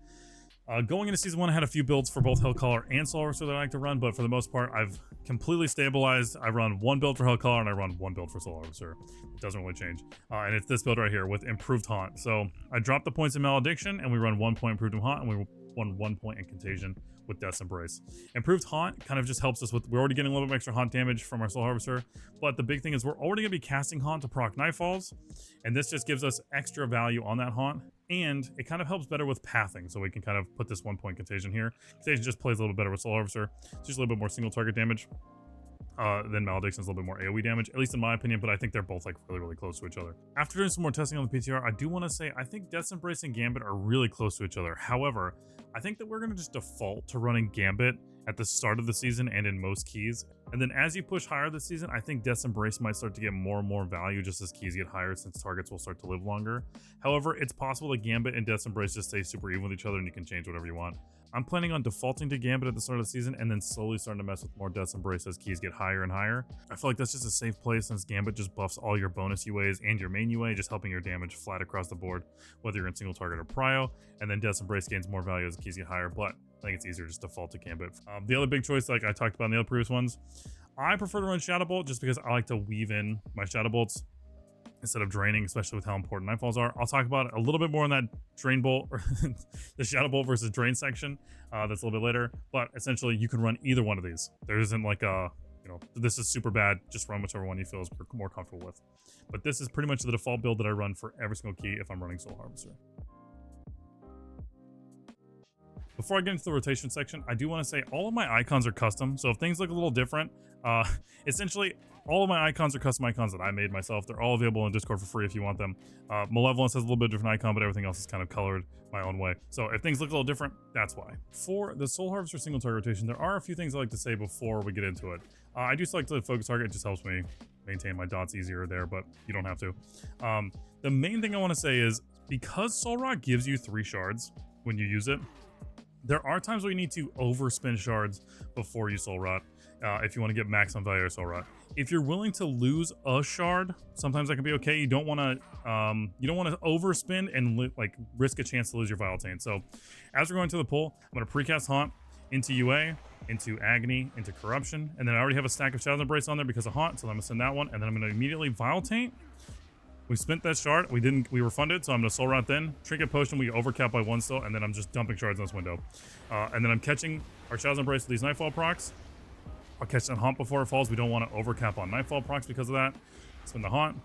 Going into Season 1, I had a few builds for both Hellcaller and Soul Harvester that I like to run, but for the most part, I've completely stabilized. I run one build for Hellcaller and I run one build for Soul Harvester. It doesn't really change. And it's this build right here with Improved Haunt. So I dropped the points in Malediction, and we run 1 point Improved Haunt, and we won 1 point in Contagion with Death's Embrace. Improved Haunt kind of just helps us with, we're already getting a little bit of extra Haunt damage from our Soul Harvester, but the big thing is we're already going to be casting Haunt to proc Nightfalls, and this just gives us extra value on that Haunt, and it kind of helps better with pathing, so we can kind of put this 1 point Contagion here. Contagion just plays a little bit better with Soul Harvester. It's just a little bit more single target damage. Then Malediction is a little bit more AoE damage, at least in my opinion, but I think they're both like really close to each other. After doing some more testing on the PTR, I do want to say I think Death's Embrace and Gambit are really close to each other. However, I think that we're going to just default to running Gambit at the start of the season and in most keys. And then as you push higher this season, I think Death's Embrace might start to get more and more value just as keys get higher, since targets will start to live longer. However, it's possible that Gambit and Death's Embrace just stay super even with each other and you can change whatever you want. I'm planning on defaulting to Gambit at the start of the season and then slowly starting to mess with more Death's Embrace as keys get higher and higher. I feel like that's just a safe play since Gambit just buffs all your bonus UAs and your main UA, just helping your damage flat across the board, whether you're in single target or prio. And then Death's Embrace gains more value as keys get higher, but I think it's easier just to default to Gambit. The other big choice, like I talked about in the other previous ones, I prefer to run Shadow Bolt just because I like to weave in my Shadow Bolts instead of draining, especially with how important Nightfalls are. I'll talk about it a little bit more in that Drain Bolt, or the Shadow Bolt versus Drain section. That's a little bit later, but essentially you can run either one of these. There isn't like a, you know, this is super bad, just run whichever one you feel is more comfortable with. But this is pretty much the default build that I run for every single key if I'm running Soul Harvester. Before I get into the rotation section, I do want to say all of my icons are custom, so if things look a little different, essentially all of my icons are custom icons that I made myself. They're all available in Discord for free if you want them. Malevolence has a little bit different icon, but everything else is kind of colored my own way. So if things look a little different, that's why. For the Soul Harvester single target rotation, there are a few things I like to say before we get into it. I do select the focus target. It just helps me maintain my dots easier there, but you don't have to. The main thing I want to say is, because Soul Rot gives you 3 shards when you use it, there are times where you need to overspend shards before you Soul Rot, if you want to get maximum value of Soul Rot. If you're willing to lose a shard, sometimes that can be okay. You don't want to overspend and like risk a chance to lose your Vitaltain. So as we're going to the pull, I'm going to precast Haunt into UA, into Agony, into Corruption, and then I already have a stack of Shadow's Embrace on there because of Haunt, so I'm going to send that one, and then I'm going to immediately Vitaltain. We spent that shard. We were funded, so I'm going to Soul Rot then. Trinket Potion, we overcap by 1 still, and then I'm just dumping shards in this window. And then I'm catching our Shadow's Embrace with these Nightfall procs. I'll catch that Haunt before it falls. We don't want to overcap on Nightfall procs because of that. Spin the Haunt.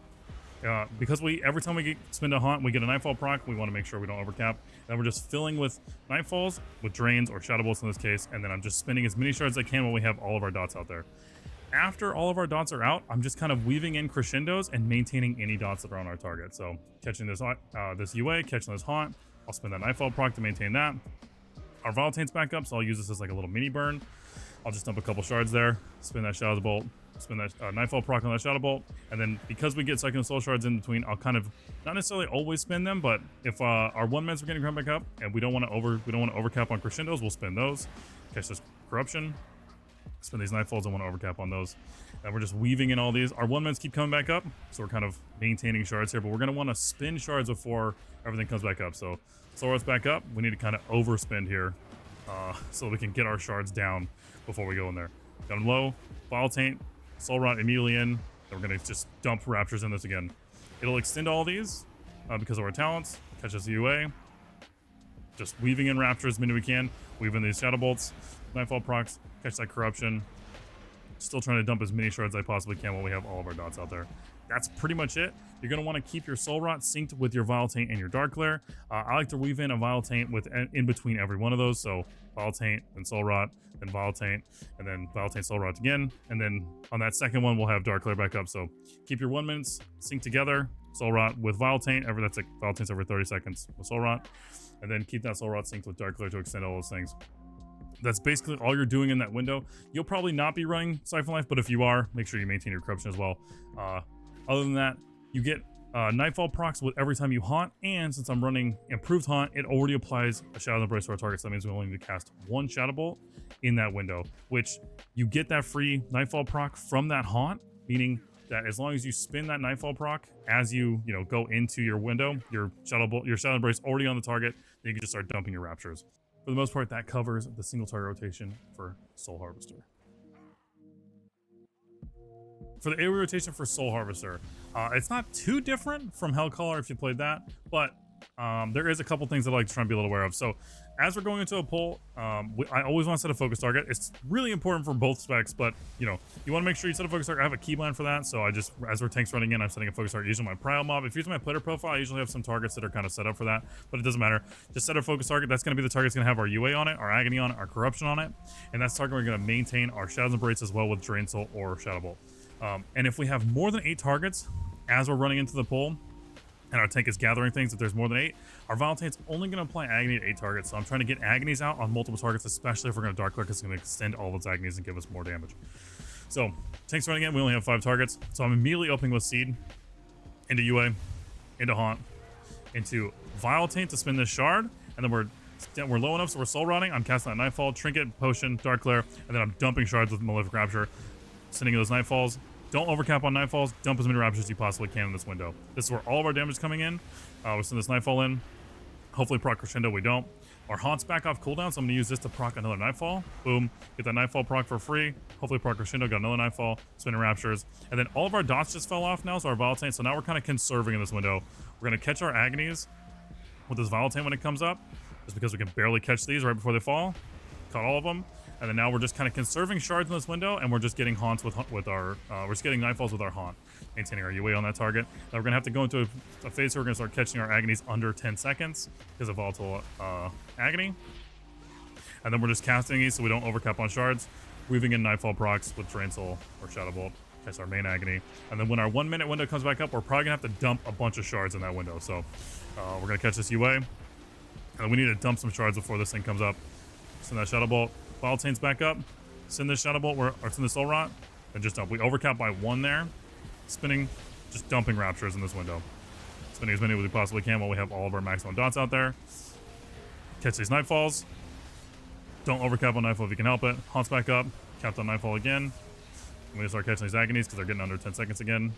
Because every time we spin a Haunt, we get a Nightfall proc, we want to make sure we don't overcap. Then we're just filling with Nightfalls, with Drains, or Shadow Bolts in this case, and then I'm just spinning as many shards as I can when we have all of our dots out there. After all of our dots are out, I'm just kind of weaving in crescendos and maintaining any dots that are on our target. So catching this UA, catching this Haunt, I'll spin that Nightfall proc to maintain that. Our Volatain's back up, so I'll use this as like a little mini burn. I'll just dump a couple shards there, spin that Shadow Bolt, spin that Nightfall proc on that Shadow Bolt, and then because we get second soul shards in between, I'll kind of not necessarily always spin them, but if our 1-mans are getting ground back up and we don't want to overcap on crescendos, we'll spin those. Catch this Corruption. Spin these Nightfalls, I want to overcap on those. And we're just weaving in all these. Our 1-mans keep coming back up, so we're kind of maintaining shards here, but we're going to want to spin shards before everything comes back up. So Soul Rot's back up. We need to kind of overspend here so we can get our shards down before we go in there. Got them low, Vitaltain, Soul Rot immediately in, and we're going to just dump Raptures in this again. It'll extend all these because of our talents. Catch us UA. Just weaving in Raptures as many as we can. Weave in these Shadow Bolts, Nightfall procs, catch that Corruption. Still trying to dump as many shards as I possibly can while we have all of our dots out there. That's pretty much it. You're going to want to keep your Soul Rot synced with your Vitaltain and your Dark Glare. I like to weave in a Vitaltain in between every one of those. So Vitaltain, then Soul Rot, then Vitaltain, and then Vitaltain, Soul Rot again. And then on that second one, we'll have Dark Glare back up. So keep your 1-mans synced together. Soul Rot with Vile Taint, that's like Vile Taint's every 30 seconds with Soul Rot, and then keep that Soul Rot synced with Dark Clear to extend all those things. That's basically all you're doing in that window. You'll probably not be running Siphon Life, but if you are, make sure you maintain your corruption as well. Other than that, you get Nightfall procs with every time you haunt, and since I'm running Improved Haunt, it already applies a Shadow Embrace to our target, so that means we only need to cast one Shadow Bolt in that window, which you get that free Nightfall proc from that haunt, meaning that as long as you spin that Nightfall proc as you go into your window, your Shadow Embrace already on the target, then you can just start dumping your Raptures. For the most part, that covers the single target rotation for Soul Harvester. For the AoE rotation for Soul Harvester, it's not too different from Hellcaller if you played that, but there is a couple things that I like to try and be a little aware of. So as we're going into a pull, I always want to set a focus target. It's really important for both specs, but you want to make sure you set a focus target. I have a keybind for that, so as our tank's running in, I'm setting a focus target using my Prio Mob. If you're using my player profile, I usually have some targets that are kind of set up for that, but it doesn't matter. Just set a focus target. That's going to be the target that's going to have our UA on it, our Agony on it, our Corruption on it, and that's the target we're going to maintain our Shadows Embrace as well with Drain Soul or Shadow Bolt. And if we have more than 8 targets as we're running into the pull, and our tank is gathering things, if there's more than 8, our Vile Taint's only going to apply Agony to 8 targets. So I'm trying to get Agonies out on multiple targets, especially if we're going to Dark Clear, because it's going to extend all those Agonies and give us more damage. So tank's running in, we only have 5 targets. So I'm immediately opening with Seed, into UA, into Haunt, into Vile Taint to spin this Shard, and then we're low enough, so we're Soul Rotting. I'm casting that Nightfall, Trinket, Potion, Dark Clear, and then I'm dumping Shards with Malefic Rapture, sending those Nightfalls. Don't overcap on Nightfalls. Dump as many Raptures as you possibly can in this window. This is where all of our damage is coming in. We'll send this Nightfall in. Hopefully proc Crescendo, we don't. Our Haunt's back off cooldown, so I'm going to use this to proc another Nightfall. Boom. Get that Nightfall proc for free. Hopefully proc Crescendo, got another Nightfall. Spinning Raptures. And then all of our dots just fell off now, so our Vile Taint. So now we're kind of conserving in this window. We're going to catch our Agonies with this Vile Taint when it comes up, just because we can barely catch these right before they fall. Caught all of them. And then now we're just kind of conserving shards in this window, and we're just getting haunts with our, we're just getting Nightfalls with our haunt, maintaining our UA on that target. Now we're gonna have to go into a phase where we're gonna start catching our Agonies under 10 seconds because of volatile Agony. And then we're just casting these so we don't overcap on shards, weaving in Nightfall procs with Drain Soul or Shadow Bolt, catch our main Agony. And then when our 1 minute window comes back up, we're probably gonna have to dump a bunch of shards in that window. So we're gonna catch this UA, and we need to dump some shards before this thing comes up. Send that Shadow Bolt. Vile Taint's back up. Send this Shadow Bolt, or send the Soul Rot, and just dump. We overcap by 1 there. Spinning, just dumping Raptures in this window. Spinning as many as we possibly can while we have all of our maximum dots out there. Catch these Nightfalls. Don't overcap on Nightfall if you can help it. Haunts back up. Capped on Nightfall again. And we start catching these Agonies because they're getting under 10 seconds again.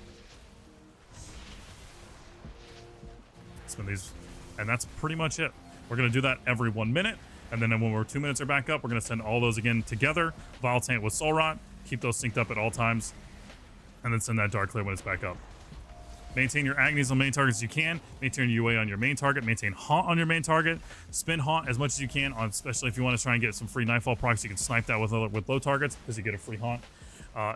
Spin these. And that's pretty much it. We're going to do that every 1 minute. And then when we're 2 minutes are back up, we're going to send all those again together. Vile Taint with Soul Rot. Keep those synced up at all times. And then send that Dark Clear when it's back up. Maintain your Agonies on main targets as you can. Maintain your UA on your main target. Maintain Haunt on your main target. Spin Haunt as much as you can, especially if you want to try and get some free Nightfall procs. You can snipe that with low targets because you get a free Haunt.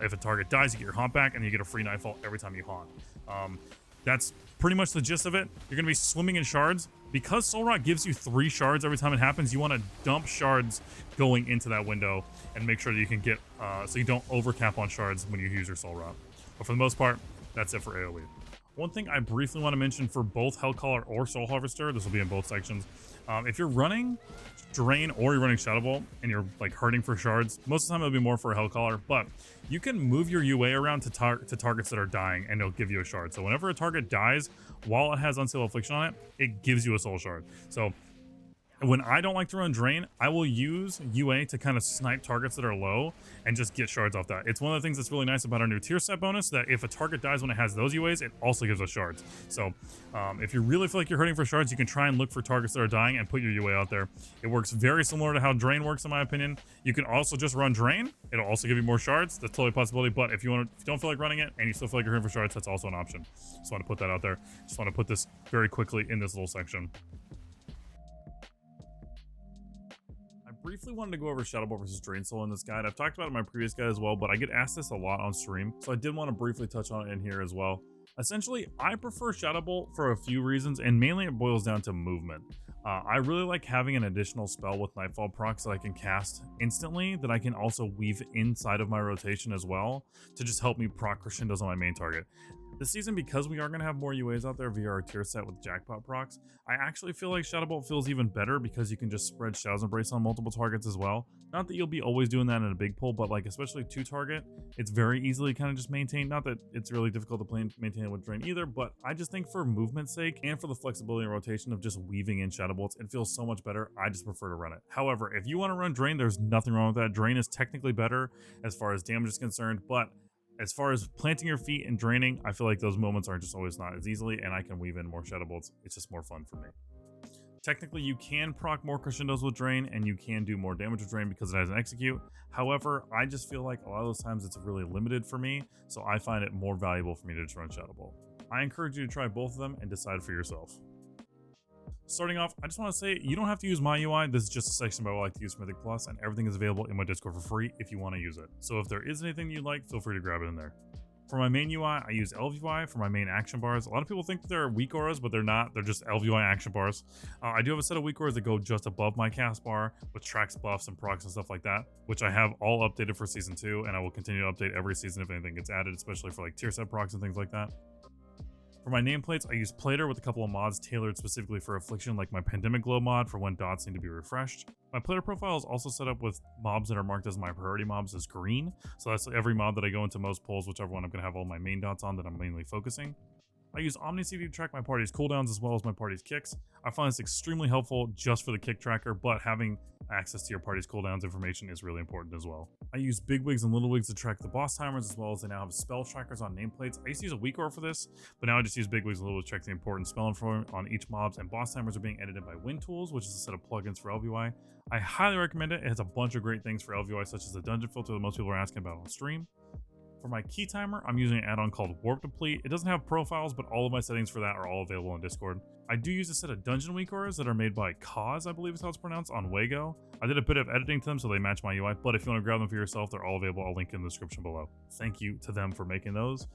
If a target dies, you get your Haunt back, and you get a free Nightfall every time you Haunt. That's pretty much the gist of it. You're going to be swimming in shards. Because Soul Rot gives you 3 shards every time it happens, you want to dump shards going into that window and make sure that you can get, so you don't overcap on shards when you use your Soul Rot. But for the most part, that's it for AoE. One thing I briefly want to mention for both Hellcaller or Soul Harvester, this will be in both sections. If you're running Drain or you're running Shadow Bolt and you're like hurting for shards, most of the time it'll be more for a Hellcaller, but you can move your UA around to targets that are dying and it'll give you a shard. So whenever a target dies, while it has Unsealed Affliction on it, it gives you a soul shard. So when I don't like to run Drain, I will use UA to kind of snipe targets that are low and just get shards off that. It's one of the things that's really nice about our new tier set bonus, that if a target dies when it has those UAs, it also gives us shards. So if you really feel like you're hurting for shards, you can try and look for targets that are dying and put your UA out there. It works very similar to how Drain works, in my opinion. You can also just run Drain. It'll also give you more shards. That's totally a possibility. But if you don't feel like running it and you still feel like you're hurting for shards, that's also an option. Just want to put that out there. Just want to put this very quickly in this little section. Briefly wanted to go over Shadow Bolt versus Drain Soul in this guide. I've talked about it in my previous guide as well, but I get asked this a lot on stream, so I did want to briefly touch on it in here as well. Essentially, I prefer Shadow Bolt for a few reasons, and mainly it boils down to movement. I really like having an additional spell with Nightfall procs that I can cast instantly, that I can also weave inside of my rotation as well, to just help me proc crescendos on my main target. This season, because we are going to have more UAs out there via our tier set with jackpot procs, I actually feel like Shadow Bolt feels even better because you can just spread Shadow's Embrace on multiple targets as well. Not that you'll be always doing that in a big pull, but like especially 2-target, it's very easily kind of just maintained. Not that it's really difficult to maintain it with Drain either, but I just think for movement's sake and for the flexibility and rotation of just weaving in Shadow Bolts, it feels so much better. I just prefer to run it. However, if you want to run Drain, there's nothing wrong with that. Drain is technically better as far as damage is concerned, but as far as planting your feet and draining, I feel like those moments are just always not as easily, and I can weave in more Shadow Bolts. It's just more fun for me. Technically, you can proc more crescendos with Drain, and you can do more damage with Drain because it has an execute. However, I just feel like a lot of those times it's really limited for me, so I find it more valuable for me to just run Shadow Bolt. I encourage you to try both of them and decide for yourself. Starting off, I just want to say you don't have to use my UI. This is just a section about what I like to use for Mythic Plus, and everything is available in my Discord for free if you want to use it. So if there is anything you like, feel free to grab it in there. For my main UI, I use LVI for my main action bars. A lot of people think that they're weak auras, but they're not. They're just LVI action bars. I do have a set of weak auras that go just above my cast bar, which tracks buffs and procs and stuff like that, which I have all updated for Season 2, and I will continue to update every season if anything gets added, especially for like tier set procs and things like that. For my nameplates, I use Plater with a couple of mods tailored specifically for Affliction, like my Pandemic Glow mod for when dots need to be refreshed. My Plater profile is also set up with mobs that are marked as my priority mobs as green, so that's every mob that I go into most pulls, whichever one I'm going to have all my main dots on that I'm mainly focusing. I use OmniCD to track my party's cooldowns as well as my party's kicks. I find this extremely helpful just for the kick tracker, but having access to your party's cooldowns information is really important as well. I use Big Wigs and Little Wigs to track the boss timers, as well as they now have spell trackers on nameplates. I used to use a weak aura for this, but now I just use Big Wigs and Little Wigs to track the important spell info on each mobs, and boss timers are being edited by Wind Tools, which is a set of plugins for LVI. I highly recommend it. It has a bunch of great things for LVI, such as the dungeon filter that most people are asking about on stream. For my key timer, I'm using an add-on called Warp Deplete. It doesn't have profiles, but all of my settings for that are all available in Discord. I do use a set of dungeon weak auras that are made by Cause, I believe is how it's pronounced, on Wago. I did a bit of editing to them so they match my UI, but if you want to grab them for yourself, they're all available. I'll link in the description below. Thank you to them for making those.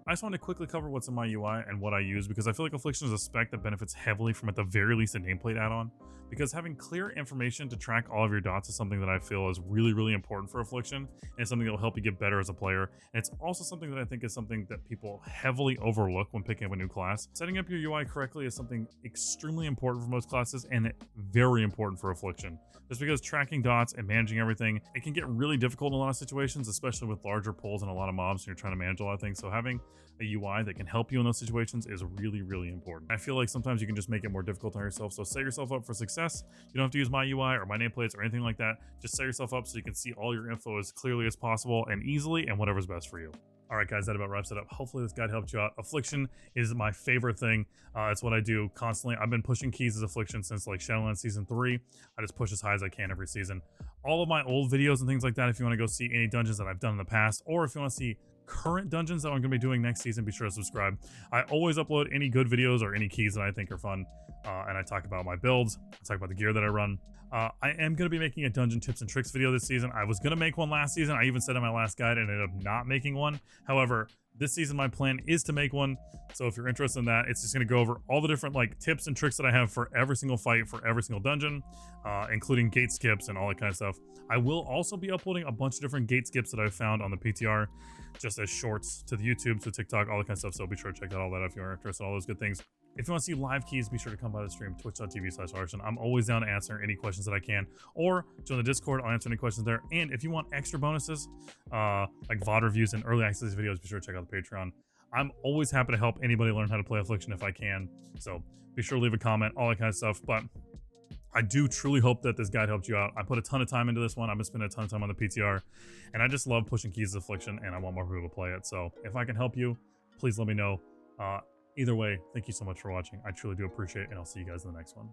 I just want to quickly cover what's in my UI and what I use, because I feel like Affliction is a spec that benefits heavily from at the very least a nameplate add-on, because having clear information to track all of your dots is something that I feel is really, really important for Affliction, and it's something that will help you get better as a player. And it's also something that I think is something that people heavily overlook when picking up a new class. Setting up your UI correctly is something extremely important for most classes and very important for Affliction. Just because tracking dots and managing everything, it can get really difficult in a lot of situations, especially with larger pulls and a lot of mobs and you're trying to manage a lot of things. So having a UI that can help you in those situations is really, really important. I feel like sometimes you can just make it more difficult on yourself. So set yourself up for success. You don't have to use my UI or my nameplates or anything like that. Just set yourself up so you can see all your info as clearly as possible and easily, and whatever's best for you. All right, guys, that about wraps it up. Hopefully this guide helped you out. Affliction is my favorite thing. It's what I do constantly. I've been pushing keys as Affliction since like Shadowlands Season 3. I just push as high as I can every season. All of my old videos and things like that, if you want to go see any dungeons that I've done in the past, or if you want to see current dungeons that I'm going to be doing next season, be sure to subscribe. I always upload any good videos or any keys that I think are fun, and I talk about my builds. I talk about the gear that I run. I am going to be making a dungeon tips and tricks video this season. I was going to make one last season. I even said in my last guide and ended up not making one. However, this season my plan is to make one, so if you're interested in that, it's just going to go over all the different like tips and tricks that I have for every single fight, for every single dungeon, including gate skips and all that kind of stuff. I will also be uploading a bunch of different gate skips that I've found on the PTR, just as shorts to the YouTube, to TikTok, all that kind of stuff, so be sure to check out all that if you're interested in all those good things. If you want to see live keys, be sure to come by the stream, twitch.tv/Arsyn. I'm always down to answer any questions that I can, or join the Discord, I'll answer any questions there. And if you want extra bonuses, like VOD reviews and early access videos, be sure to check out the Patreon. I'm always happy to help anybody learn how to play Affliction if I can, so be sure to leave a comment, all that kind of stuff. But I do truly hope that this guide helped you out. I put a ton of time into this one. I've been spending a ton of time on the PTR, and I just love pushing keys as Affliction, and I want more people to play it. So if I can help you, please let me know. Either way, thank you so much for watching. I truly do appreciate it, and I'll see you guys in the next one.